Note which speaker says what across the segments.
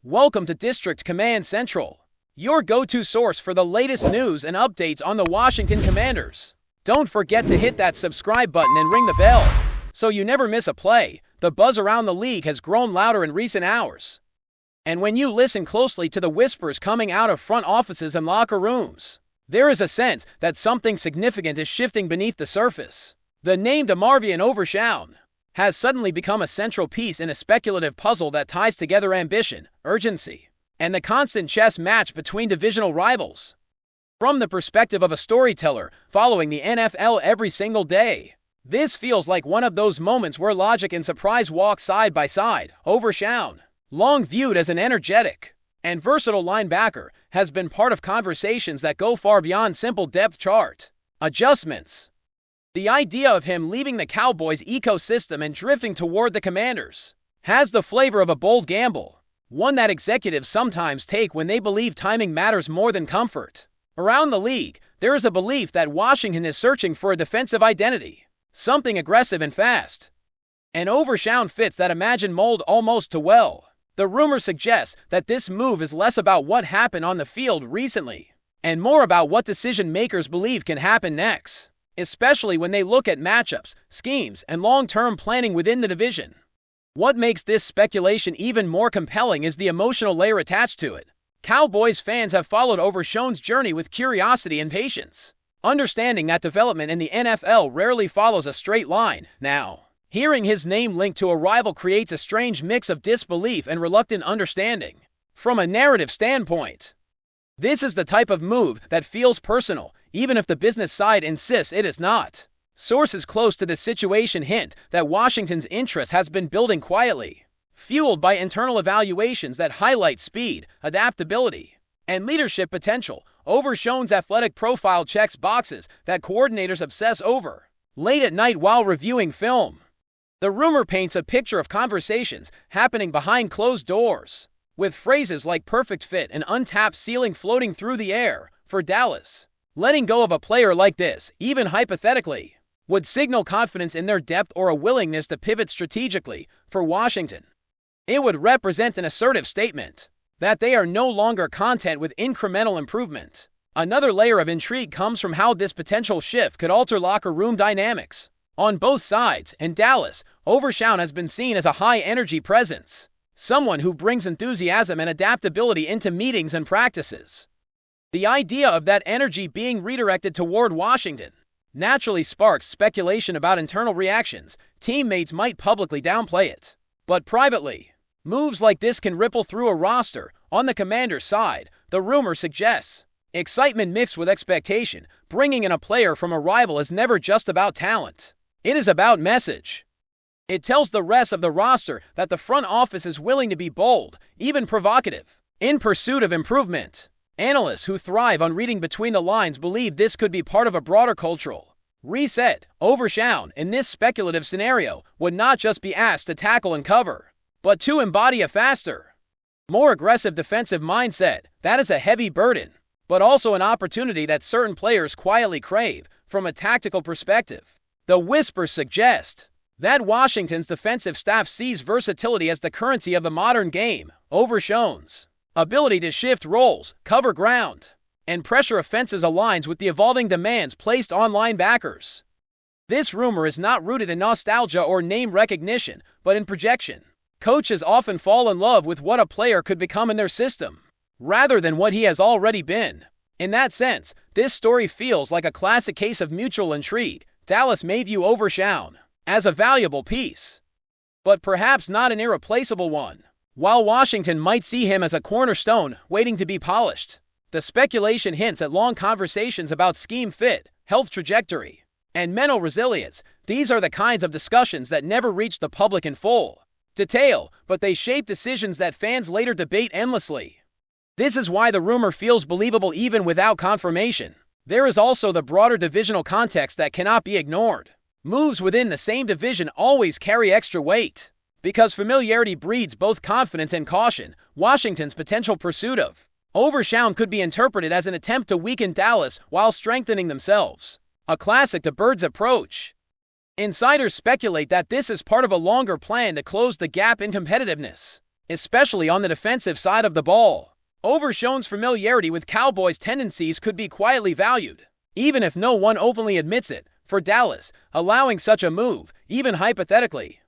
Speaker 1: Welcome to District Command Central, your go-to source for the latest news and updates on the Washington Commanders. Don't forget to hit that subscribe button and ring the bell, so you never miss a play. The buzz around the league has grown louder in recent hours. And when you listen closely to the whispers coming out of front offices and locker rooms, there is a sense that something significant is shifting beneath the surface. The name DeMarvion Overshown has suddenly become a central piece in a speculative puzzle that ties together ambition, urgency, and the constant chess match between divisional rivals. From the perspective of a storyteller following the NFL every single day, this feels like one of those moments where logic and surprise walk side by side. Overshown, long viewed as an energetic and versatile linebacker, has been part of conversations that go far beyond simple depth chart adjustments. The idea of him leaving the Cowboys ecosystem and drifting toward the Commanders has the flavor of a bold gamble, one that executives sometimes take when they believe timing matters more than comfort. Around the league, there is a belief that Washington is searching for a defensive identity, something aggressive and fast. And Overshown fits that imagined mold almost too well. The rumor suggests that this move is less about what happened on the field recently, and more about what decision makers believe can happen next, especially when they look at matchups, schemes, and long-term planning within the division. What makes this speculation even more compelling is the emotional layer attached to it. Cowboys fans have followed Overshown's journey with curiosity and patience, understanding that development in the NFL rarely follows a straight line. Now, hearing his name linked to a rival creates a strange mix of disbelief and reluctant understanding. From a narrative standpoint, this is the type of move that feels personal, even if the business side insists it is not. Sources close to the situation hint that Washington's interest has been building quietly, fueled by internal evaluations that highlight speed, adaptability, and leadership potential. Overshown's athletic profile checks boxes that coordinators obsess over late at night while reviewing film. The rumor paints a picture of conversations happening behind closed doors, with phrases like perfect fit and untapped ceiling floating through the air. For Dallas, letting go of a player like this, even hypothetically, would signal confidence in their depth or a willingness to pivot strategically. For Washington, it would represent an assertive statement that they are no longer content with incremental improvement. Another layer of intrigue comes from how this potential shift could alter locker room dynamics. On both sides, in Dallas, Overshown has been seen as a high-energy presence, someone who brings enthusiasm and adaptability into meetings and practices. The idea of that energy being redirected toward Washington naturally sparks speculation about internal reactions. Teammates might publicly downplay it, but privately, moves like this can ripple through a roster. On the Commanders' side, the rumor suggests excitement mixed with expectation. Bringing in a player from a rival is never just about talent. It is about message. It tells the rest of the roster that the front office is willing to be bold, even provocative, in pursuit of improvement. Analysts who thrive on reading between the lines believe this could be part of a broader cultural reset. Overshown, in this speculative scenario, would not just be asked to tackle and cover, but to embody a faster, more aggressive defensive mindset. That is a heavy burden, but also an opportunity that certain players quietly crave. From a tactical perspective, the whispers suggest that Washington's defensive staff sees versatility as the currency of the modern game. Overshown's ability to shift roles, cover ground, and pressure offenses aligns with the evolving demands placed on linebackers. This rumor is not rooted in nostalgia or name recognition, but in projection. Coaches often fall in love with what a player could become in their system, rather than what he has already been. In that sense, this story feels like a classic case of mutual intrigue. Dallas may view Overshown as a valuable piece, but perhaps not an irreplaceable one, while Washington might see him as a cornerstone waiting to be polished. The speculation hints at long conversations about scheme fit, health trajectory, and mental resilience. These are the kinds of discussions that never reach the public in full detail, but they shape decisions that fans later debate endlessly. This is why the rumor feels believable even without confirmation. There is also the broader divisional context that cannot be ignored. Moves within the same division always carry extra weight, because familiarity breeds both confidence and caution. Washington's potential pursuit of Overshown could be interpreted as an attempt to weaken Dallas while strengthening themselves, a classic to Bird's approach. Insiders speculate that this is part of a longer plan to close the gap in competitiveness. especially on the defensive side of the ball. Overshown's familiarity with Cowboys' tendencies could be quietly valued, even if no one openly admits it. For Dallas, allowing such a move, even hypothetically,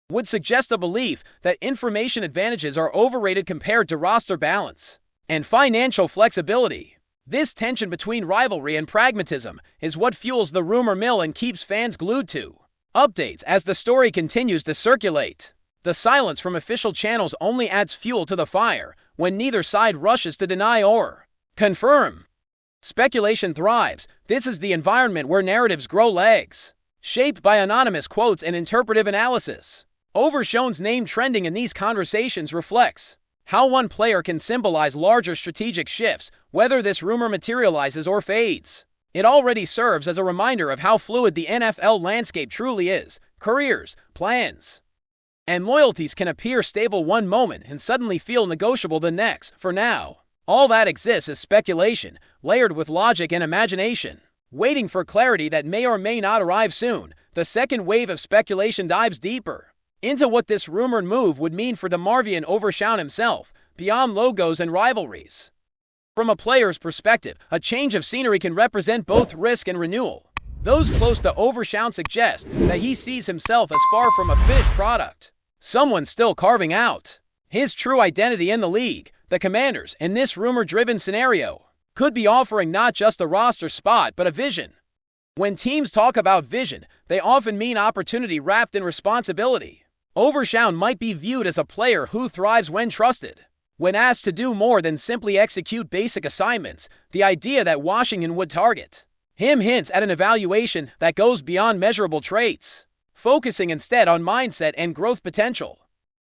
Speaker 1: would suggest a belief that information advantages are overrated compared to roster balance and financial flexibility. This tension between rivalry and pragmatism is what fuels the rumor mill and keeps fans glued to updates as the story continues to circulate. The silence from official channels only adds fuel to the fire when neither side rushes to deny or confirm. Speculation thrives. This is the environment where narratives grow legs, shaped by anonymous quotes and interpretive analysis. Overshown's name trending in these conversations reflects how one player can symbolize larger strategic shifts, whether this rumor materializes or fades. It already serves as a reminder of how fluid the NFL landscape truly is. Careers, plans, and loyalties can appear stable one moment and suddenly feel negotiable the next. For now, all that exists is speculation, layered with logic and imagination, waiting for clarity that may or may not arrive soon. The second wave of speculation dives deeper into what this rumored move would mean for DeMarvion Overshown himself, beyond logos and rivalries. From a player's perspective, a change of scenery can represent both risk and renewal. Those close to Overshown suggest that he sees himself as far from a finished product, someone still carving out his true identity in the league. The Commanders, in this rumor-driven scenario, could be offering not just a roster spot but a vision. When teams talk about vision, they often mean opportunity wrapped in responsibility. Overshown might be viewed as a player who thrives when trusted. When asked to do more than simply execute basic assignments, the idea that Washington would target him hints at an evaluation that goes beyond measurable traits, focusing instead on mindset and growth potential.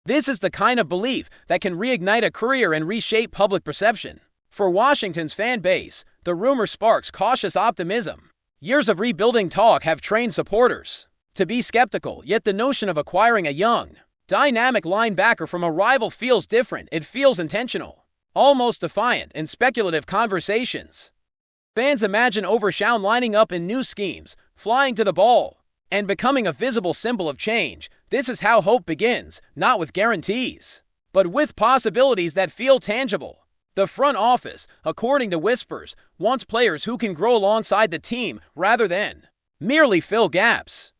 Speaker 1: This is the kind of belief that can reignite a career and reshape public perception. For Washington's fan base, the rumor sparks cautious optimism. Years of rebuilding talk have trained supporters to be skeptical, yet the notion of acquiring a young, dynamic linebacker from a rival feels different. It feels intentional, almost defiant. In speculative conversations, fans imagine Overshown lining up in new schemes, flying to the ball, and becoming a visible symbol of change. This is how hope begins, not with guarantees, but with possibilities that feel tangible. The front office, according to whispers, wants players who can grow alongside the team rather than merely fill gaps.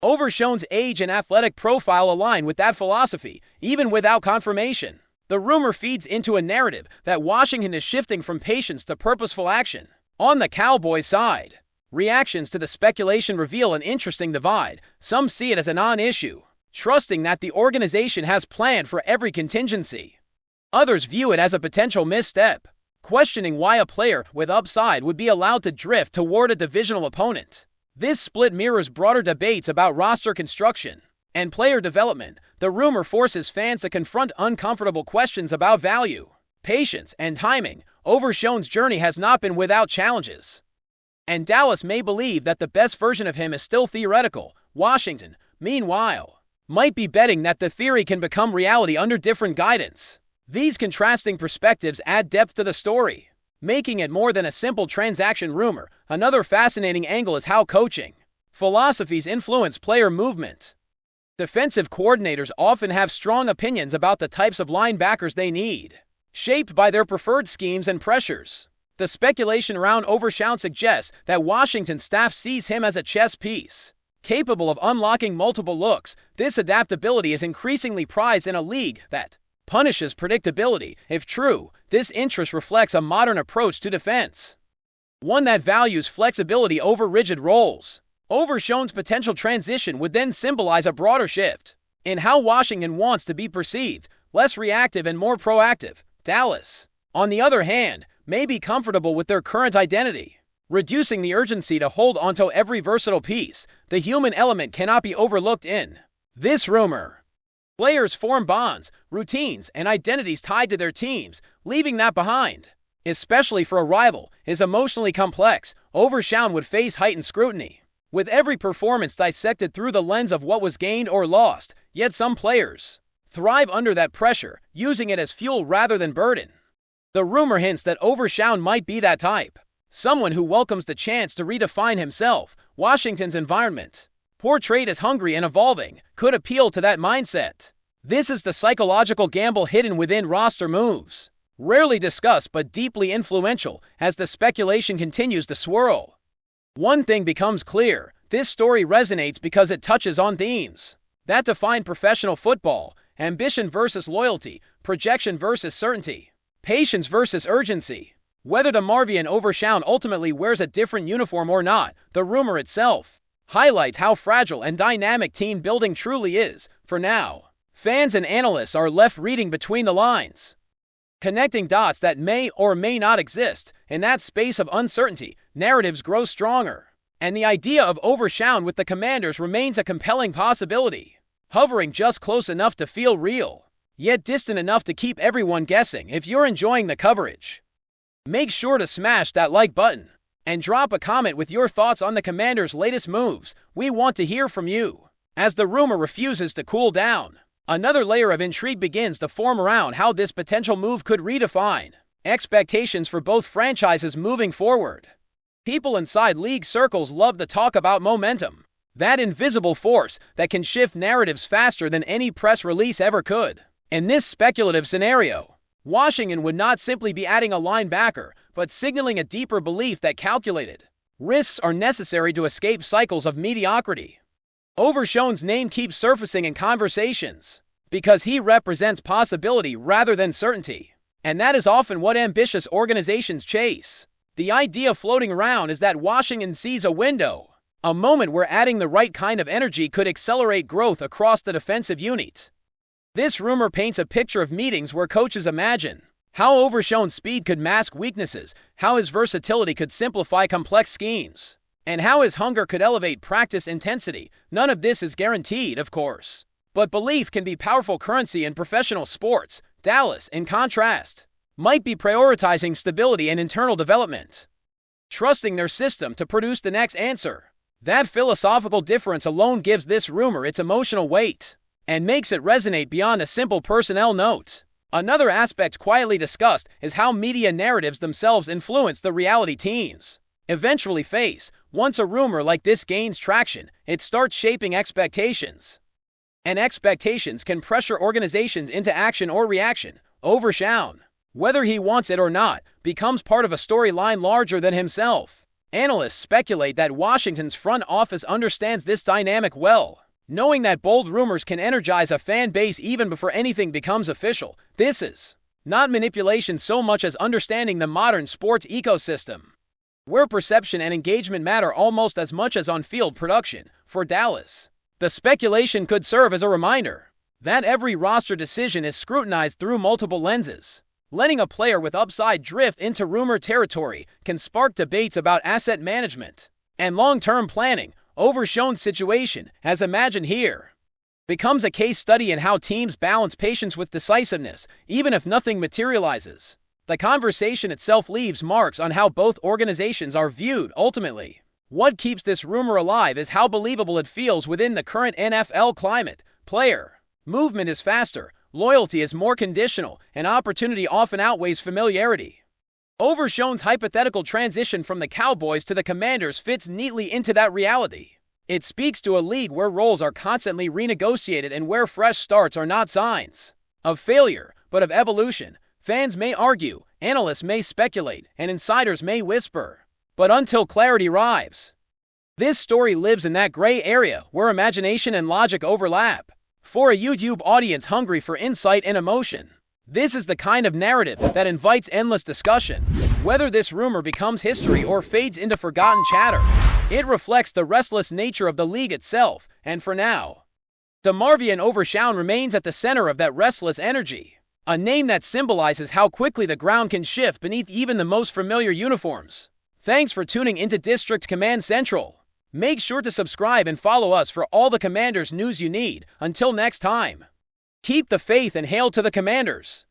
Speaker 1: Overshown's age and athletic profile align with that philosophy, even without confirmation. The rumor feeds into a narrative that Washington is shifting from patience to purposeful action. On the Cowboys side, reactions to the speculation reveal an interesting divide. Some see it as a non-issue, trusting that the organization has planned for every contingency. Others view it as a potential misstep, questioning why a player with upside would be allowed to drift toward a divisional opponent. This split mirrors broader debates about roster construction and player development. The rumor forces fans to confront uncomfortable questions about value, patience, and timing. Overshown's journey has not been without challenges, and Dallas may believe that the best version of him is still theoretical. Washington, meanwhile, might be betting that the theory can become reality under different guidance. These contrasting perspectives add depth to the story, making it more than a simple transaction rumor. Another fascinating angle is how coaching philosophies influence player movement. Defensive coordinators often have strong opinions about the types of linebackers they need, shaped by their preferred schemes and pressures. The speculation around Overshown suggests that Washington's staff sees him as a chess piece, capable of unlocking multiple looks. This adaptability is increasingly prized in a league that punishes predictability. If true, this interest reflects a modern approach to defense, one that values flexibility over rigid roles. Overshown's potential transition would then symbolize a broader shift in how Washington wants to be perceived, less reactive and more proactive. Dallas, on the other hand, may be comfortable with their current identity, reducing the urgency to hold onto every versatile piece. The human element cannot be overlooked in this rumor. Players form bonds, routines, and identities tied to their teams. Leaving that behind, especially for a rival, is emotionally complex. Overshown would face heightened scrutiny, with every performance dissected through the lens of what was gained or lost. Yet some players thrive under that pressure, using it as fuel rather than burden. The rumor hints that Overshown might be that type, someone who welcomes the chance to redefine himself. Washington's environment, portrayed as hungry and evolving, could appeal to that mindset. This is the psychological gamble hidden within roster moves. Rarely discussed but deeply influential as the speculation continues to swirl. One thing becomes clear: this story resonates because it touches on themes that define professional football: ambition versus loyalty, projection versus certainty, patience versus urgency. Whether DeMarvion Overshown ultimately wears a different uniform or not, the rumor itself highlights how fragile and dynamic team building truly is. For now, fans and analysts are left reading between the lines, connecting dots that may or may not exist. In that space of uncertainty, narratives grow stronger, and the idea of Overshown with the Commanders remains a compelling possibility, hovering just close enough to feel real, yet distant enough to keep everyone guessing. If you're enjoying the coverage, make sure to smash that like button and drop a comment with your thoughts on the Commanders' latest moves. We want to hear from you. As the rumor refuses to cool down, another layer of intrigue begins to form around how this potential move could redefine expectations for both franchises moving forward. People inside league circles love to talk about momentum, that invisible force that can shift narratives faster than any press release ever could. In this speculative scenario, Washington would not simply be adding a linebacker, but signaling a deeper belief that calculated risks are necessary to escape cycles of mediocrity. Overshown's name keeps surfacing in conversations because he represents possibility rather than certainty, and that is often what ambitious organizations chase. The idea floating around is that Washington sees a window, a moment where adding the right kind of energy could accelerate growth across the defensive unit. This rumor paints a picture of meetings where coaches imagine how Overshown's speed could mask weaknesses, how his versatility could simplify complex schemes, and how his hunger could elevate practice intensity. None of this is guaranteed, of course, but belief can be powerful currency in professional sports. Dallas, in contrast, might be prioritizing stability and internal development, trusting their system to produce the next answer. That philosophical difference alone gives this rumor its emotional weight and makes it resonate beyond a simple personnel note. Another aspect quietly discussed is how media narratives themselves influence the reality teams eventually face. Once a rumor like this gains traction, it starts shaping expectations, and expectations can pressure organizations into action or reaction. Overshown, whether he wants it or not, becomes part of a storyline larger than himself. Analysts speculate that Washington's front office understands this dynamic well, knowing that bold rumors can energize a fan base even before anything becomes official. This is not manipulation so much as understanding the modern sports ecosystem, where perception and engagement matter almost as much as on-field production. For Dallas, the speculation could serve as a reminder that every roster decision is scrutinized through multiple lenses. Letting a player with upside drift into rumor territory can spark debates about asset management and long-term planning. Overshown's situation, as imagined here, becomes a case study in how teams balance patience with decisiveness, even if nothing materializes. The conversation itself leaves marks on how both organizations are viewed. Ultimately, what keeps this rumor alive is how believable it feels within the current NFL climate. Player movement is faster, loyalty is more conditional, and opportunity often outweighs familiarity. Overshown's hypothetical transition from the Cowboys to the Commanders fits neatly into that reality. It speaks to a league where roles are constantly renegotiated and where fresh starts are not signs of failure, but of evolution. Fans may argue, analysts may speculate, and insiders may whisper, but until clarity arrives, this story lives in that gray area where imagination and logic overlap. For a YouTube audience hungry for insight and emotion, this is the kind of narrative that invites endless discussion. Whether this rumor becomes history or fades into forgotten chatter, it reflects the restless nature of the league itself. And for now, DeMarvion Overshown remains at the center of that restless energy, a name that symbolizes how quickly the ground can shift beneath even the most familiar uniforms. Thanks for tuning into District Command Central. Make sure to subscribe and follow us for all the Commanders news you need. Until next time, keep the faith and hail to the Commanders.